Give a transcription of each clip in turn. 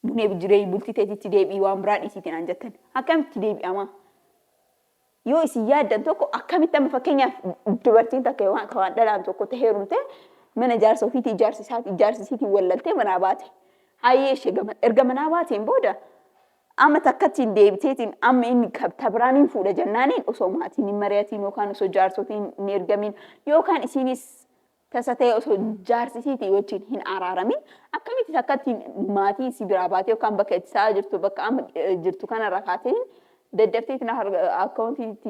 bunee bijiree bultiteetitti deebii waan biraan isiitiin anjattan akkamitti deebi'ama yoo isin yaaddan tokko akkamitti amma fakkeenyaaf dubartiin takka waan dhalaan tokko heerumte mana jaarsa ofiitii ijaarsisiitii wallaltee manaa baate hayyee ishee erga manaa baateen booda amma takkattiin deebiteetiin amma inni tabiraaniin fuudha jennaaniin osoo maatiin hin mari'atiin yookaan osoo jaarsotiin hin ergamin yookaan isiinis tasatee osoo jaarsisiitii wajjin hin araaramin akkamitti takkattiin maatii si biraa baatee yookaan bakka itti saa jirtu bakka amma jirtu kanarra kaateen daddafteetiin akkaawuntiitti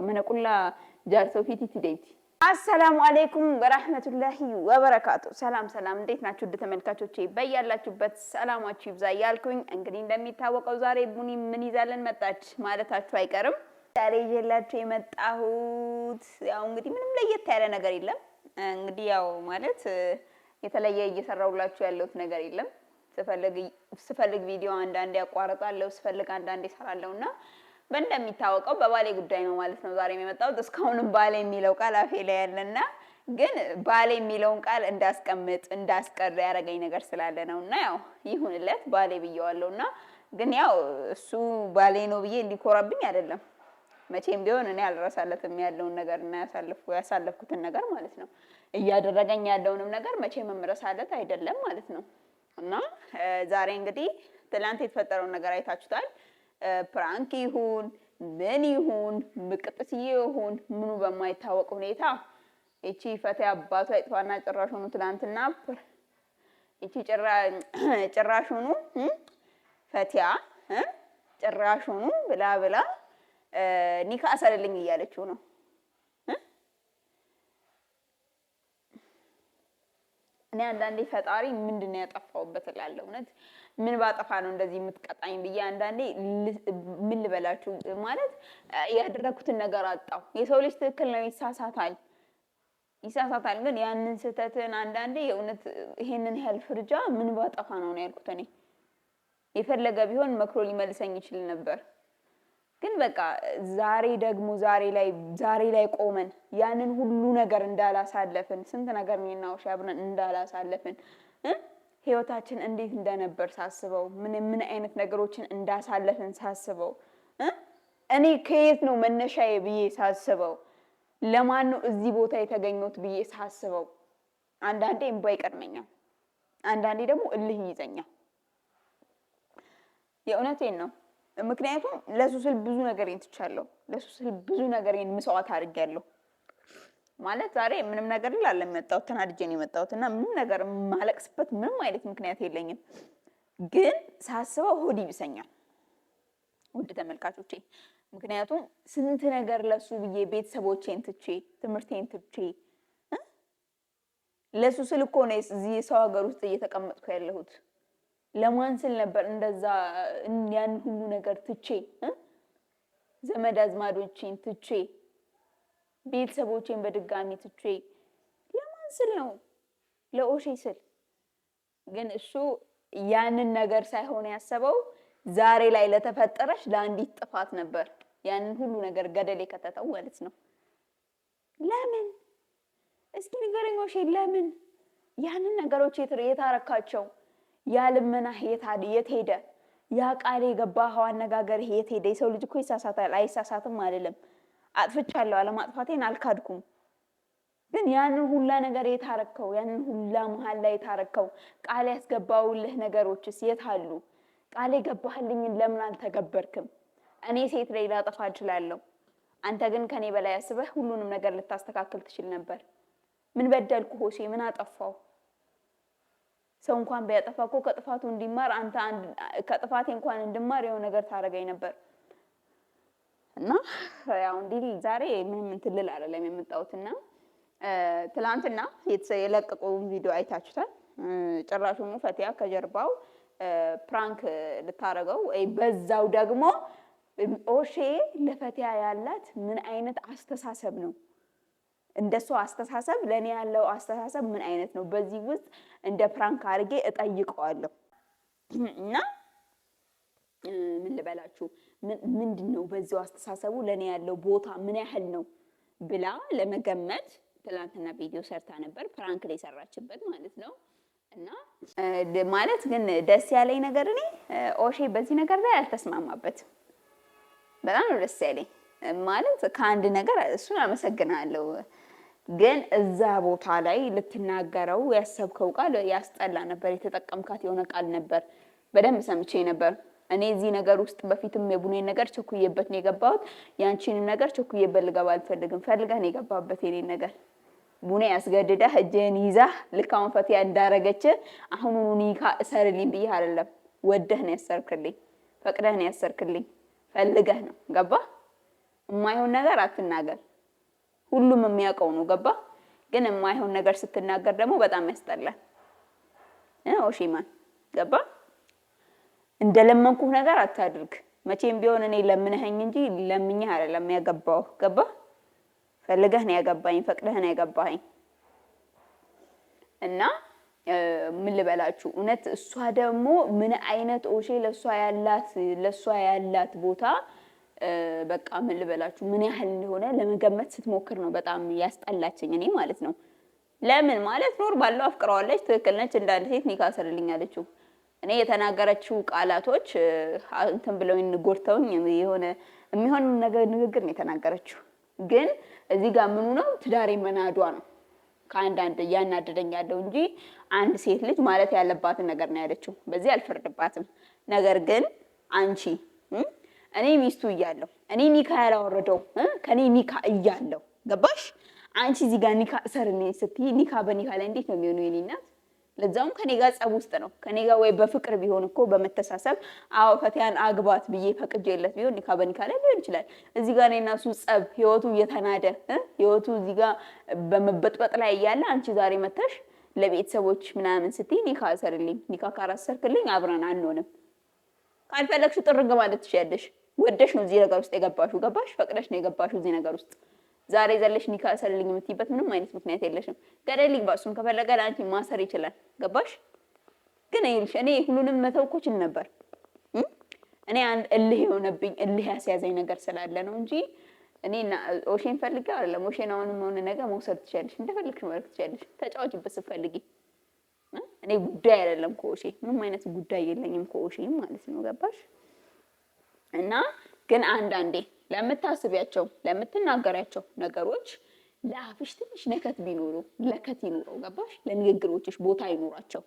mana qullaa jaarsa ofiitiitti deebiti. السلام عليكم ورحمة الله وبركاته سلام እንዴት ናችሁ ተመልካቾቼ በያላችሁበት ሰላማችሁ ይብዛ ያልኩኝ እንግዲህ እንደሚታወቀው ዛሬ ቡኒ ምን ይዛለን መጣች ማለታችሁ አይቀርም ዛሬ ይዤላችሁ የመጣሁት ያው እንግዲህ ምንም ለየት ያለ ነገር የለም እንግዲህ ያው ማለት የተለየ እየሰራሁላችሁ ያለሁት ነገር የለም ስፈልግ ቪዲዮ አንዳንዴ ያቋርጣለሁ ስፈልግ አንዳንዴ እሰራለሁና እንደሚታወቀው በባሌ ጉዳይ ነው ማለት ነው ዛሬ የመጣሁት እስካሁንም ባሌ የሚለው ቃል አፌ ላይ ያለና ግን ባሌ የሚለውን ቃል እንዳስቀር ያረጋኝ ነገር ስላለ ነውና ያው ይሁንለት ባሌ ብየዋለሁና ግን ያው እሱ ባሌ ነው ብዬ እንዲኮራብኝ አይደለም መቼም ቢሆን እኔ አልረሳለትም ያለውን ነገር እና ያሳለፍኩትን ነገር ማለት ነው እያደረገኝ ያለውንም ነገር መቼም መምረሳለት አይደለም ማለት ነው እና ዛሬ እንግዲህ ትላንት የተፈጠረው ነገር አይታችሁታል ፕራንክ ይሁን ምን ይሁን ምቅጥስዬ ይሁን ምኑ በማይታወቅ ሁኔታ እቺ ፈቴ አባቷ ይጥፋና ጭራሽ ሆኖ ትላንትና እቺ ጭራሽ ሆኖ ፈቲያ ጭራሽ ሆኖ ብላ ኒካ አሰረልኝ እያለችው ነው እኔ አንዳንዴ ፈጣሪ ምንድነው ያጠፋውበት እላለሁ እውነት ምን ባጠፋ ነው እንደዚህ የምትቀጣኝ ብዬ አንዳንዴ ምን ልበላችሁ ማለት ያደረኩትን ነገር አጣው የሰው ልጅ ትክክል ነው ይሳሳታል ግን ያንን ስህተትን አንዳንዴ የእውነት ይሄንን ያህል ፍርጃ ምን ባጠፋ ነው ያልኩት እኔ የፈለገ ቢሆን መክሮ ሊመልሰኝ ይችላል ነበር ግን በቃ ዛሬ ላይ ቆመን ያንን ሁሉ ነገር እንዳላሳለፈን ስንት ነገር ነው ሻብረን እንዳላሳለፈን ህይወታችን እንዴት እንደነበር ሳስበው ምን አይነት ነገሮችን እንዳሳለፈን ሳስበው እኔ ከየት ነው መነሻዬ ብዬ ሳስበው ለማን ነው እዚህ ቦታ የተገኘሁት ብዬ ሳስበው አንዳንዴ እንባ ይቀድመኛል አንዳንዴ ደግሞ እልህ ይዘኛል የእውነቴን ነው ምክንያቱም ለሱስል ብዙ ነገር እንትቻለሁ ለሱስል ብዙ ነገር መስዋዕት አድርጌያለሁ ማለት ዛሬ ምንም ነገር ይላል ለመጣው ተናድጄ ነው የመጣሁትና ምንም ነገር ማለቅስበት ምንም አይነት ምክንያት የለኝም ግን ሳስበው ሆዲ ይብሰኛል ውድ ተመልካቾቼ ምክንያቱም ስንት ነገር ለሱ ብዬ ቤተሰቦቼን ትቼ ትምርቴን ትቼ ለሱስል እኮ ነው እዚህ ሰው ሀገር ውስጥ እየተቀመጥኩ ያለሁት ለማን ስል ነበር እንደዛ ያን ሁሉ ነገር ትቼ ዘመድ አዝማዶቼን ትቼ ቤተሰቦቼን በድጋሚ ትቼ ለማን ስል ነው ለኦሼ ስል ግን እሱ ያንን ነገር ሳይሆን ያሰበው ዛሬ ላይ ለተፈጠረሽ ለአንዲት ጥፋት ነበር ያንን ሁሉ ነገር ገደል ከተተው ማለት ነው ለምን እስኪ ንገረኝ ኦሼ ለምን ያንን ነገሮች የታረካቸው ያልመና የት ሄደ ያ ቃል የገባው አነጋገር የት ሄደ የሰው ልጅ እኮ ይሳሳታል አይሳሳትም አይደለም አጥፍቻለሁ አለማጥፋቴን አልካድኩም ግን ያንን ሁላ ነገር የታረከው ያንን ሁላ መሃል ላይ የታረከው ቃል ያስገባውልህ ነገሮችስ የት አሉ ቃል የገባህልኝ ለምን አልተገበርክም እኔ ሴት ላይ ላጠፋ እችላለሁ አንተ ግን ከኔ በላይ አስበህ ሁሉንም ነገር ልታስተካክል ትችል ነበር ምን በደልኩ ሆሼ ምን አጠፋው ሰው እንኳን ቢያጠፋ እኮ ከጥፋቱ እንዲማር አንተ ከጥፋቴ እንኳን እንድማር የሆነ ነገር ታረጋይ ነበር እና ያው እንዲህ ዛሬ ምንም እንትልል አይደለም የመጣሁትና ትላንትና የለቀቀው ቪዲዮ አይታችሁታል ጭራሹኑ ፈቲያ ከጀርባው ፕራንክ ልታረገው በዛው ደግሞ ኦሼ ለፈቲያ ያላት ምን አይነት አስተሳሰብ ነው እንደሱ አስተሳሰብ ለኔ ያለው አስተሳሰብ ምን አይነት ነው በዚህ ውስጥ እንደ ፕራንክ አርጌ እጠይቀዋለሁ እና ምን ልበላችሁ ምንድነው በዚያው አስተሳሰቡ ለኔ ያለው ቦታ ምን ያህል ነው ብላ ለመገመት ትላንትና ቪዲዮ ሰርታ ነበር ፕራንክ ላይ ሰራችበት ማለት ነው እና ማለት ግን ደስ ያለኝ ነገር እኔ ኦሼ በዚህ ነገር ላይ አልተስማማበትም። በጣም ነው ደስ ያለኝ ማለት ከአንድ ነገር እሱን አመሰግናለሁ። ግን እዛ ቦታ ላይ ልትናገረው ያሰብከው ቃል ያስጠላ ነበር። የተጠቀምካት የሆነ ቃል ነበር። በደንብ ሰምቼ ነበር። እኔ እዚህ ነገር ውስጥ በፊትም የቡኔን ነገር ቸኩዬበት ነው የገባሁት። ያንቺንም ነገር ቸኩዬበት ልገባ አልፈልግም። ፈልገህ ነው የገባበት የኔን ነገር ቡኔ ያስገድደህ እጅህን ይዛህ ልክ አሁን ፈቲያ እንዳረገች አሁኑኑ ኒካ እሰርልኝ ብዬ አይደለም። ወደህ ነው ያሰርክልኝ፣ ፈቅደህ ነው ያሰርክልኝ፣ ፈልገህ ነው። ገባ? የማይሆን ነገር አትናገር። ሁሉም የሚያውቀው ነው። ገባ? ግን የማይሆን ነገር ስትናገር ደግሞ በጣም ያስጠላል። ኦሼማን ገባ? እንደለመንኩህ ነገር አታድርግ። መቼም ቢሆን እኔ ለምነኸኝ እንጂ ለምኜህ አይደለም ያገባው። ገባ? ፈልገህ ነው ያገባኝ፣ ፈቅደህ ነው ያገባኝ። እና ምን ልበላችሁ እውነት እሷ ደግሞ ምን አይነት ኦሼ ለሷ ያላት ቦታ በቃ ምን ልበላችሁ ምን ያህል እንደሆነ ለመገመት ስትሞክር ነው በጣም ያስጠላችኝ እኔ ማለት ነው። ለምን ማለት ኖርማል ነው፣ አፍቅረዋለች፣ ትክክል ነች። እንዳንድ ሴት ኒካ ሰርልኝ አለችው። እኔ የተናገረችው ቃላቶች እንትን ብለው ጎድተውኝ የሆነ የሚሆን ንግግር ነው የተናገረችው። ግን እዚህ ጋር ምኑ ነው ትዳሬ መናዷ ነው ከአንዳንድ እያናደደኝ ያለው እንጂ አንድ ሴት ልጅ ማለት ያለባትን ነገር ነው ያለችው። በዚህ አልፈርድባትም። ነገር ግን አንቺ እኔ ሚስቱ እያለሁ እኔ ኒካ ያላወረደው ከኔ ኒካ እያለሁ ገባሽ? አንቺ እዚህ ጋር ኒካ እሰርልኝ ስትይ ኒካ በኒካ ላይ እንዴት ነው የሚሆነው? የኔ እናት ለዛውም ከኔ ጋር ጸብ ውስጥ ነው። ከኔ ጋር ወይ በፍቅር ቢሆን እኮ በመተሳሰብ አዎ ፈቲያን አግባት ብዬ ፈቅጄለት ቢሆን ኒካ በኒካ ላይ ሊሆን ይችላል። እዚህ ጋር እኔና እሱ ጸብ ህይወቱ እየተናደ ህይወቱ እዚህ ጋር በመበጥበጥ ላይ እያለ አንቺ ዛሬ መተሽ ለቤተሰቦች ምናምን ስትይ ኒካ እሰርልኝ፣ ኒካ ካላሰርክልኝ አብረን አንሆንም። ካልፈለግሽ ጥርግ ማለት ትችያለሽ። ወደሽ ነው እዚህ ነገር ውስጥ የገባሽው። ገባሽ? ፈቅደሽ ነው የገባሽው እዚህ ነገር ውስጥ። ዛሬ ዘለሽ ኒካ እሰርልኝ የምትይበት ምንም አይነት ምክንያት የለሽም። ገደል ይግባ። እሱም ከፈለገ ለአንቺ ማሰር ይችላል። ገባሽ? ግን እኔ ሁሉንም መተው እኮ እችል ነበር። እኔ አንድ እልህ የሆነብኝ እልህ ያስያዘኝ ነገር ስላለ ነው እንጂ እኔ ኦሼን ፈልጌ አይደለም። ኦሼን አሁንም ሆነ ነገር መውሰድ ትችያለሽ፣ እንደፈለግሽ ማድረግ ትችያለሽ። ተጫወችበት ስትፈልጊ። እኔ ጉዳይ አይደለም ከኦሼ ምንም አይነት ጉዳይ የለኝም ከኦሼ ማለት ነው። ገባሽ? እና ግን አንዳንዴ ለምታስቢያቸው ለምትናገሪያቸው ነገሮች ለአፍሽ ትንሽ ነከት ቢኖሩ ለከት ይኖረው። ገባሽ? ለንግግሮችሽ ቦታ ይኖራቸው።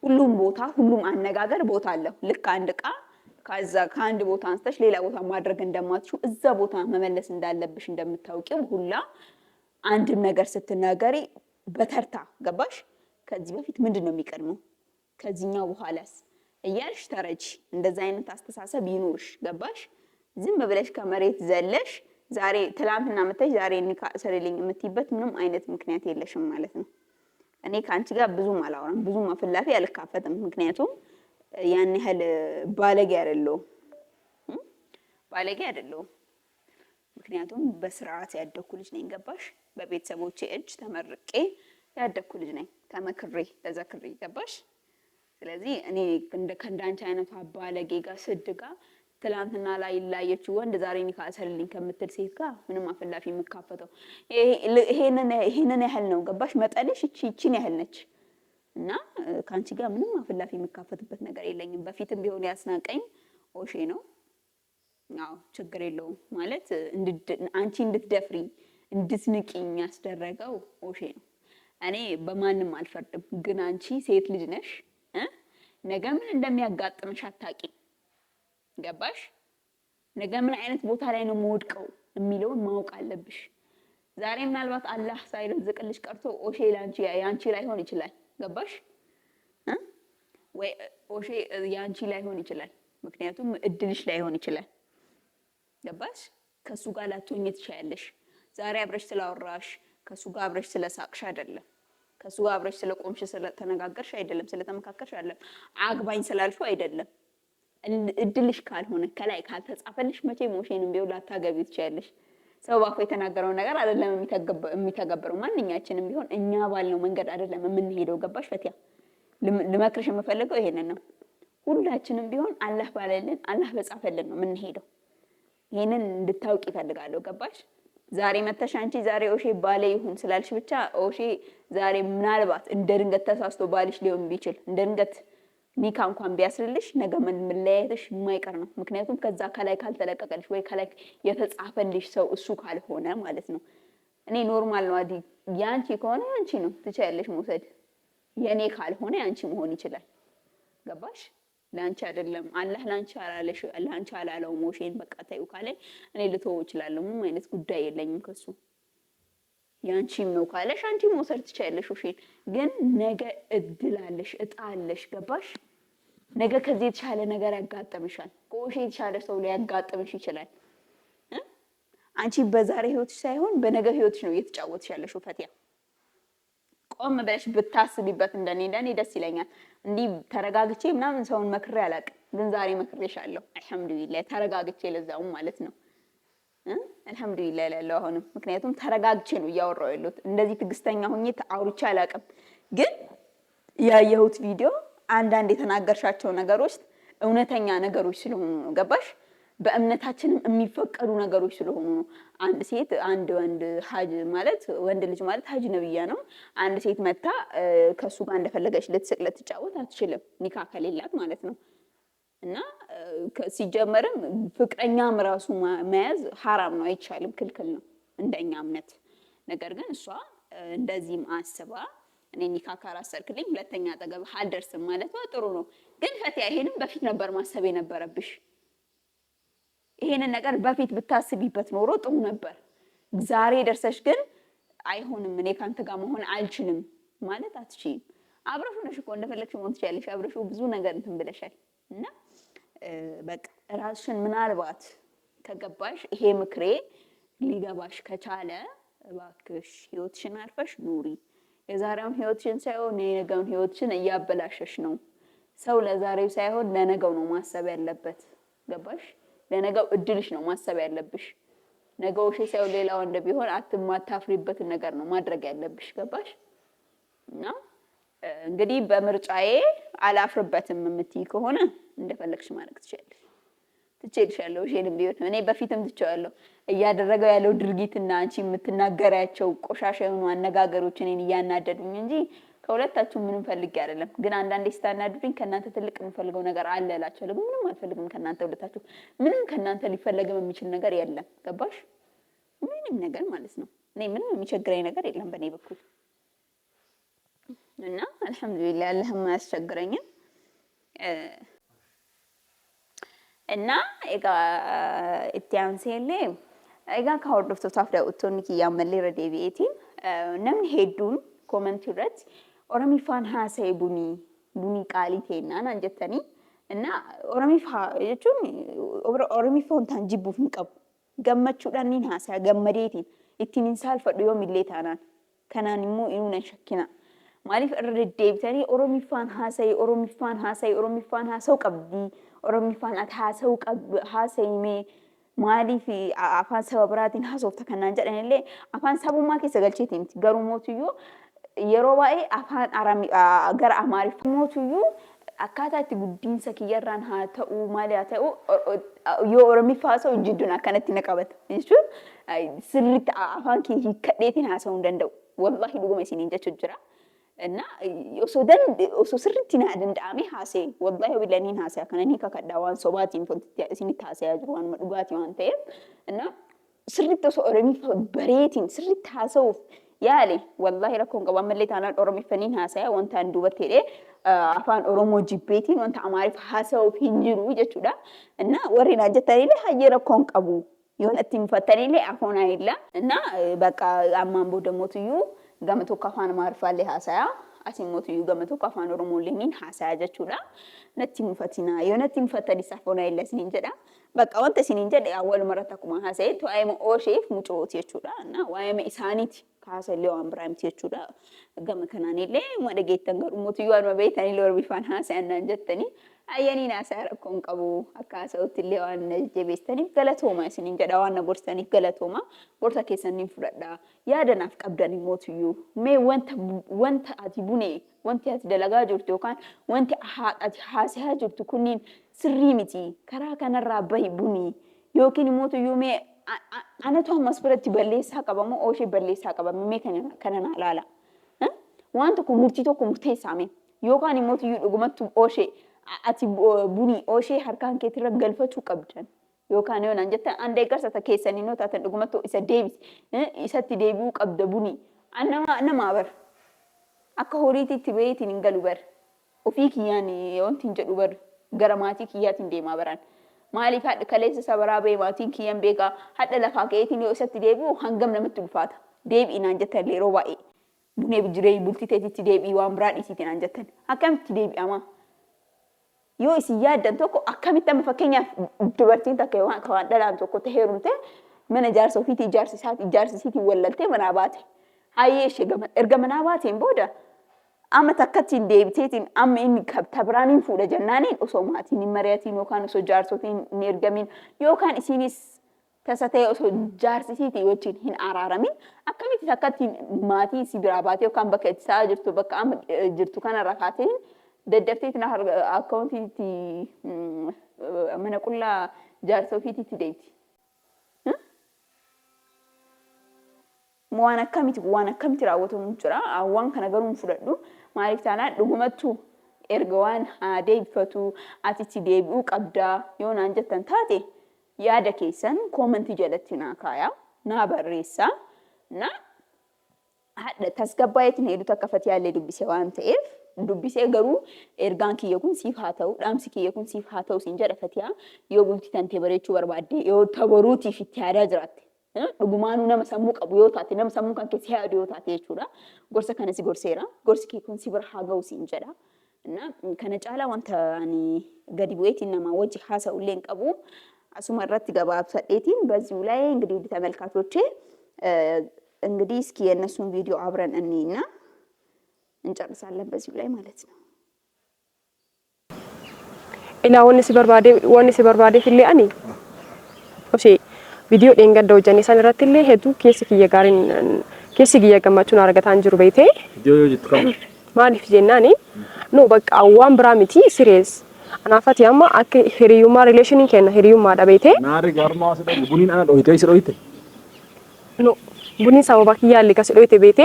ሁሉም ቦታ ሁሉም አነጋገር ቦታ አለው። ልክ አንድ ዕቃ ከአንድ ቦታ አንስተሽ ሌላ ቦታ ማድረግ እንደማትችው እዛ ቦታ መመለስ እንዳለብሽ እንደምታውቂው ሁላ አንድም ነገር ስትናገሪ በተርታ ገባሽ? ከዚህ በፊት ምንድን ነው የሚቀድመው? ከዚህኛው በኋላስ እያልሽ ተረጂ። እንደዛ አይነት አስተሳሰብ ይኑርሽ። ገባሽ? ዝም ብለሽ ከመሬት ዘለሽ ዛሬ ትላንትና መተሽ ዛሬ ኒካ እሰርልኝ የምትይበት ምንም አይነት ምክንያት የለሽም ማለት ነው። እኔ ከአንቺ ጋር ብዙም አላወራም፣ ብዙም አፍላፊ አልካፈትም። ምክንያቱም ያን ያህል ባለጌ አይደለሁም፣ ባለጌ አይደለሁም። ምክንያቱም በስርዓት ያደኩ ልጅ ነኝ። ገባሽ? በቤተሰቦቼ እጅ ተመርቄ ያደኩ ልጅ ነኝ፣ ተመክሬ ተዘክሬ። ገባሽ? ስለዚህ እኔ ከእንዳንቺ አይነቱ ባለጌ ጋር ስድ ጋር ትላንትና ላይ ላየችው ወንድ ዛሬ ኒካ እሰርልኝ ከምትል ሴት ጋር ምንም አፈላፊ የምካፈተው ይሄንን ያህል ነው። ገባሽ? መጠንሽ እቺን ያህል ነች። እና ካንቺ ጋር ምንም አፈላፊ የምካፈትበት ነገር የለኝም። በፊትም ቢሆን ያስናቀኝ ኦሼ ነው። አዎ ችግር የለውም ማለት አንቺ እንድትደፍሪ እንድትንቂኝ ያስደረገው ኦሼ ነው። እኔ በማንም አልፈርድም። ግን አንቺ ሴት ልጅ ነሽ። ነገ ምን እንደሚያጋጥምሽ አታውቂም። ገባሽ? ነገ ምን አይነት ቦታ ላይ ነው የምወድቀው የሚለውን ማወቅ አለብሽ። ዛሬ ምናልባት አላህ ሳይረዝቅልሽ ቀርቶ ኦሼ ያንቺ ላይሆን ይችላል። ገባሽ? ወይ ኦሼ ያንቺ ላይሆን ይችላል። ምክንያቱም እድልሽ ላይሆን ይችላል። ገባሽ? ከሱ ጋር ላትሆኚ ትችያለሽ። ዛሬ አብረሽ ስላወራሽ ከሱ ጋር አብረሽ ስለሳቅሽ አይደለም። ከሱ ጋር አብረሽ ስለቆምሽ ስለተነጋገርሽ አይደለም። ስለተመካከርሽ አይደለም። አግባኝ ስላልሽው አይደለም። እድልሽ ካልሆነ ከላይ ካልተጻፈልሽ መቼም ኦሼንም ቢሆን ላታገቢ ትችያለሽ። ሰው ባፎ የተናገረው ነገር አይደለም የሚተገበረው። ማንኛችንም ቢሆን እኛ ባልነው መንገድ አይደለም የምንሄደው። ገባሽ ፈቲያ? ልመክርሽ የምፈልገው ይሄንን ነው። ሁላችንም ቢሆን አላህ ባለልን አላህ በጻፈልን ነው የምንሄደው። ይሄንን እንድታውቂ እፈልጋለሁ። ገባሽ? ዛሬ መተሽ አንቺ ዛሬ ኦሼ ባሌ ይሁን ስላልሽ ብቻ ኦሼ ዛሬ ምናልባት እንደ ድንገት ተሳስቶ ባልሽ ሊሆን ቢችል እንደ ድንገት ኒካ እንኳን ቢያስርልሽ ነገ መለያየትሽ የማይቀር ነው። ምክንያቱም ከዛ ከላይ ካልተለቀቀልሽ ወይ ከላይ የተጻፈልሽ ሰው እሱ ካልሆነ ማለት ነው። እኔ ኖርማል ነው አዲ ያንቺ ከሆነ ያንቺ ነው ትቻለሽ መውሰድ። የኔ ካልሆነ ያንቺ መሆን ይችላል። ገባሽ? ላንቺ አይደለም አላህ ላንቺ አላለሽ ላንቺ አላለው ሞሼን በቃ ታዩ ካለ እኔ ልተወው እችላለሁ። ምንም አይነት ጉዳይ የለኝም ከሱ። ያንቺም ነው ካለሽ አንቺ መውሰድ ትችያለሽ ኦሼን። ግን ነገ እድል አለሽ እጣ አለሽ። ገባሽ? ነገ ከዚህ የተሻለ ነገር ያጋጥምሻል። ከኦሼ የተሻለ ሰው ሊያጋጥምሽ ይችላል። አንቺ በዛሬ ህይወትሽ ሳይሆን በነገ ህይወትሽ ነው እየተጫወትሽ ያለሽው ፈቲያ። ቆም ብለሽ ብታስቢበት እንደኔ ደስ ይለኛል። እንዲህ ተረጋግቼ ምናምን ሰውን መክሬ አላውቅም፣ ግን ዛሬ መክሬሻለሁ። አልሐምዱሊላህ ተረጋግቼ ለዛውም ማለት ነው። አልሐምዱሊላህ እላለሁ አሁንም። ምክንያቱም ተረጋግቼ ነው እያወራሁ ያለሁት። እንደዚህ ትዕግስተኛ ሆኜ አውርቼ አላውቅም። ግን ያየሁት ቪዲዮ አንዳንድ የተናገርሻቸው ነገሮች እውነተኛ ነገሮች ስለሆኑ ነው። ገባሽ? በእምነታችንም የሚፈቀዱ ነገሮች ስለሆኑ ነው። አንድ ሴት አንድ ወንድ ሀጅ ማለት ወንድ ልጅ ማለት ሀጅ ነብያ ነው። አንድ ሴት መታ ከሱ ጋር እንደፈለገች ልትስቅ ልትጫወት አትችልም፣ ኒካ ከሌላት ማለት ነው። እና ሲጀመርም ፍቅረኛም ራሱ መያዝ ሐራም ነው፣ አይቻልም፣ ክልክል ነው እንደኛ እምነት። ነገር ግን እሷ እንደዚህም አስባ እኔ ኒካ ካላሰርክልኝ ሁለተኛ አጠገብህ አልደርስም ማለት ነው። ጥሩ ነው። ግን ፈቲያ ይሄንን በፊት ነበር ማሰብ የነበረብሽ። ይሄንን ነገር በፊት ብታስቢበት ኖሮ ጥሩ ነበር። ዛሬ ደርሰሽ ግን አይሆንም እኔ ካንተ ጋር መሆን አልችልም ማለት አትችይም። አብረሹ ነሽ እኮ እንደፈለግሽ መሆን ትችያለሽ። አብረሹ ብዙ ነገር እንትን ብለሻል። እና በቃ ራስሽን ምናልባት ከገባሽ ይሄ ምክሬ ሊገባሽ ከቻለ እባክሽ ህይወትሽን አርፈሽ ኑሪ። የዛሬውን ህይወትሽን ሳይሆን የነገውን ህይወትሽን እያበላሸሽ ነው። ሰው ለዛሬው ሳይሆን ለነገው ነው ማሰብ ያለበት። ገባሽ? ለነገው እድልሽ ነው ማሰብ ያለብሽ። ነገው እሺ ሳይሆን ሌላ ወንድ ቢሆን አትማታፍሪበትን ነገር ነው ማድረግ ያለብሽ። ገባሽ? እና እንግዲህ በምርጫዬ አላፍርበትም የምትይ ከሆነ እንደፈለግሽ ማድረግ ትችያለሽ። ትችያለሽ። እሺንም ቢሆን እኔ በፊትም ትችያለሁ። እያደረገው ያለው ድርጊትና አንቺ የምትናገሪያቸው ቆሻሻ የሆኑ አነጋገሮች እኔን እያናደዱኝ እንጂ ከሁለታችሁ ምንም ፈልጌ አይደለም። ግን አንዳንዴ ስታናዱኝ ከናንተ ትልቅ የምፈልገው ነገር አለ እላችኋለሁ። ምንም አልፈልግም ከናንተ ሁለታችሁ። ምንም ከናንተ ሊፈለግም የሚችል ነገር የለም። ገባሽ? ምንም ነገር ማለት ነው። እኔ ምንም የሚቸግረኝ ነገር የለም በእኔ በኩል እና አልሐምዱሊላህ አላህም አያስቸግረኝም። እና ኢትያንሴሌ egaa ka hordoftotaaf daawwattoonni kiyyaa ammallee irra deebi'eetiin namni hedduun koomentii irratti Oromiifaan haasa'e bunii qaalii teennaan jettanii እና ኦሮሚፋ jechuun ኦሮሚፋውን taan jibbuuf hin qabu gammachuudhaan niin haasa'aa gammadeetiin ittiin hin saalfadhu yoomillee taanaan kanaan immoo inuu nan shakkina maaliif irra deddeebitanii Oromiifaan haasa'u qabdi Oromiifaan ati haasa'imee maaliif afaan saba biraatiin haasofta kanaan jedhanillee afaan sabummaa keessa galcheetiin garuu mootuyyuu yeroo baay'ee afaan gara Amaariffaa mootuyyuu akkaataa itti guddinsa kiyyarraan haa ta'u maali haa ta'u yoo Oromiffaa haasa'u jidduun akkanatti na qabata jechuun sirriitti afaan kee hiikkadheetiin haasa'uu hin danda'u. Wallaahi dhuguma isiniin jechuun jira. እና osoo sirriitti na danda'amee haasa'e wallaahi bilaniin haasa'e kana ni kakadhaa waan sobaatiin isinitti haasa'aa jiru waan dhugaatii waan ta'eef እና sirriitti osoo Oromiffaa bareetiin sirriitti haasa'uuf yaale wallaahi rakkoon qabu ammallee taanaan Oromiffaniin haasa'aa wanta an duubatti hidhee afaan Oromoo jibbeetiin wanta Amaariif haasa'uuf hin jiru jechuudha. እና warri na jettanillee hayyee rakkoon qabu yoon ittiin uffattanillee afoon ayilla እና በቃ ammaan booda mootuyyuu gama tokko afaan Amaariffaallee haasa'aa asiin mootuyyuu gama tokko afaan Oromoolleenin haasa'aa jechuudha. Natti mufatina yoo natti mufattanis afoon ayilla isiniin jedha. Bakka wanta isiniin jedhe awwaluma irratti akkuma haasa'etti waa'ee Oosheef mucooti jechuudha. እና waa'ee isaaniiti kaasallee waan biraa miti jechuudha. Gama kanaanillee madhageettan garuu mootuyyuu waanuma beektanii Oromiffaan haasa'annaan jettanii ayyaniin haasa'aa rakkoon qabu akka haasa'utti illee waan jabeessaniif galatooma isiniin jedha waan gorsaniif galatooma gorsa keessaniin fudhadha yaadanaaf qabdanii mootuyyuu mee wanta ati bune wanti ati dalagaa jirtu yookaan wanti ati haasa'aa jirtu kunniin sirrii miti karaa kanarraa bahi buni yookiin mootuyyuu mee anatu ammas biratti balleessaa qabamu ooshee balleessaa qabame mee kana na laala. Waan tokko murtii tokko murteessaame yookaan immoo iyyuu dhugumattu ooshee ati bunii ooshee harkaan keetirra galfachuu qabdan. Yookaan yoo nan jette an deeggarsa ta keessanii noo taatan dhugumattu isa deebisi isatti deebi'uu qabda bunii. Nama bar akka horiititti beetiin hin galu bar ofii kiyyaan wanti hin jedhu bar gara maatii kiyyaatiin deemaa baran. Maaliif hadha kaleessa sabaraa bee maatiin kiyyaan beekaa hadha lafaa keetiin yoo isatti deebi'u hangam namatti ulfaata. Deebi'i naan jettan yeroo baay'ee. Bunee jireenyi bultii teetitti deebi'i waan biraa dhiisiitiin naan jettan. Akkamitti deebi'ama? Yoo isin yaaddan tokko akkamitti amma fakkeenyaaf dubartiin takka waan kan dhalaan tokko ta'e heerumte mana jaarsa ofiitii ijaarsisiitii wallaltee manaa baate. Hayyee ishee erga manaa baateen booda amma takkattiin deebiteetiin amma inni tabiraaniin fuudha jennaaniin osoo maatiin hin mari'atiin yookaan osoo jaarsotiin hin ergamin yookaan isinis tasa ta'e osoo jaarsisiitii wajjin hin araaramin akkamitti takkattiin maatii isii biraa baatee yookaan bakka itti isaa jirtu bakka amma jirtu kanarra kaateen daddafteetiin akkaawuntiitti mana qullaa jaarsa ofiitiitti deebiti. Waan akkamitti raawwatamu jira waan kana garuu hin fudhadhu maaliif taanaan dhugumattu erga waan deebifatu atitti deebi'uu qabdaa yoo naan jettan taate yaada keessan koomentii jalatti naa kaayaa naa barreessaa na hadha tasgabbaa'eetiin hedduu akka Fatiyaallee dubbisee waan ta'eef dubbisee garuu ergaan kiyya kun siif haa ta'u dhaamsi kiyya kun siif haa ta'u siin jedha Fatiyaa yoo bultii tantee bareechuu barbaadde yoo tabaruutiif itti yaadaa jiraatte. Dhugumaanuu nama sammuu qabu yoo taate nama sammuu kan keessa yaadu yoo taate jechuudha. Gorsa kana si gorseera. Gorsi kee kun si bira haa ga'u siin jedha. Kana caalaa wanta ani gadi bu'eetiin nama wajji haasa'u illee hin qabu. Asuma irratti gabaabsadheetiin በዚሁ ላይ እንግዲህ ውድ ተመልካቾቼ እንግዲህ እስኪ የእነሱን ቪዲዮ አብረን እንይና እንጨርሳለን በዚሁ ላይ ማለት ነው። ኢላ ወንስ በርባዴ ፍሌ አኒ ኦሺ ቪዲዮ ደንገዳ ወጀኔ ሰንራትልኝ ሄዱ ኬሲ ጊያ ገማቹን አርጋታን ጅሩ ቤቴ ቪዲዮ ይትከም ማሊፍ ጀናኒ ኖ በቃ ዋን ብራሚቲ ሲሪየስ አናፋት ያማ አከ ሄሪዩማ ሪሌሽንን ከነ ሄሪዩማ ዳቤቴ ናሪ ጋርማ ሰደ ቡኒን አና ዶይቴ ሲሮይቴ ኖ ቡኒ ሳውባ ኪያሊ ከስዶይቴ ቤቴ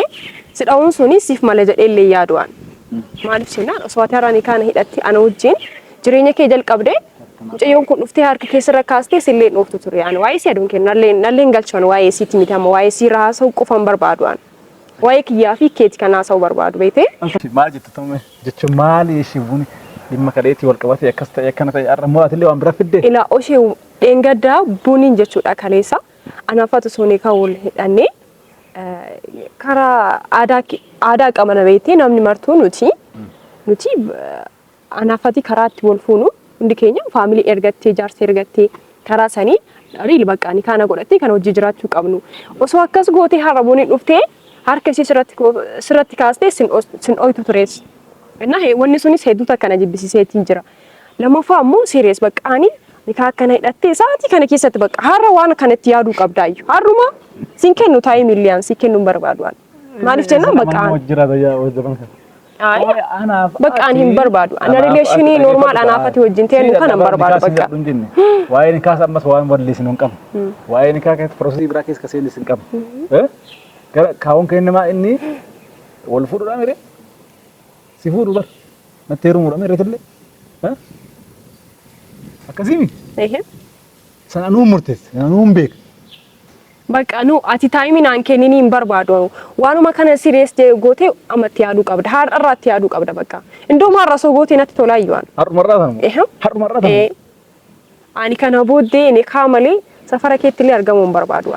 ስዳውን ሱኒ ሲፍ ማለጀ ኤሌ ያዱዋን ማሊፍ ጀና ሶዋታራኒ ካነ ሂዳቲ አና ወጂን ጅሬኛ ከጀል ቀብዴ Mucayyoon kun dhuftee harka keessarra kaastee sillee dhooftu ture ani waa'ee si aduun kennu nalleen galchan waa'ee sitti mitama waa'ee si raasau qofan barbaadu an waa'ee kiyyaa fi keeti kan haasa'u barbaadu beete maal jettu jechuun maali ishii buni dhimma kadheetii wal qabatee akkas ta'e akkana ta'e arra moo'atillee waan bira fidde ila oshee dheengaddaa buniin jechuudha kaleessa anaafatu soonee kaawul hidhannee karaa aadaa qabana beete namni martuu nuti anaafati karaatti wal fuunu hundi keenya faamilii ergattee jaarsa ergattee karaa sanii riil baqqaani kana godhattee kan hojii jiraachuu qabnu osoo akkas gootee harabuun dhuftee harka isii sirratti kaastee sin oytu turees እና wanni sunis hedduuta kana jibbisiiseetiin jira lammaffaa ammoo serious baqqaani nikaa kana hidhattee saatii kana keessatti baqqa harra waan kanatti yaaduu qabdaayyu harruma sin kennu taa'ee miiliyaan si kennuun barbaadu maaliif jennaan baqqaan Baqqaan hin barbaadu. Ana relationii normaal anaafati wajjin ta'e kan hin barbaadu bakka. Waa'ee nikaa ammas waan walleessin hin qabu. Waa'ee nikaa keessatti prosesii biraa keessa kaseenis hin qabu. Gara kaawwan kennamaa inni wal fuudhuudhaan mire si fuudhu bar natteerumuudhaan mire tillee akkasimi. Sana nuun murteesse nuun beeka. Bakka nu ati taayiminaan kennini hin barbaadu waanuma kana serious goote amatti yaaduu qabda har'arratti yaaduu qabda bakka indoo marra soo goote natti tolaayyuan har'umarraa ani kana booddee ni kaamalee safara keetti illee argamuu hin barbaadu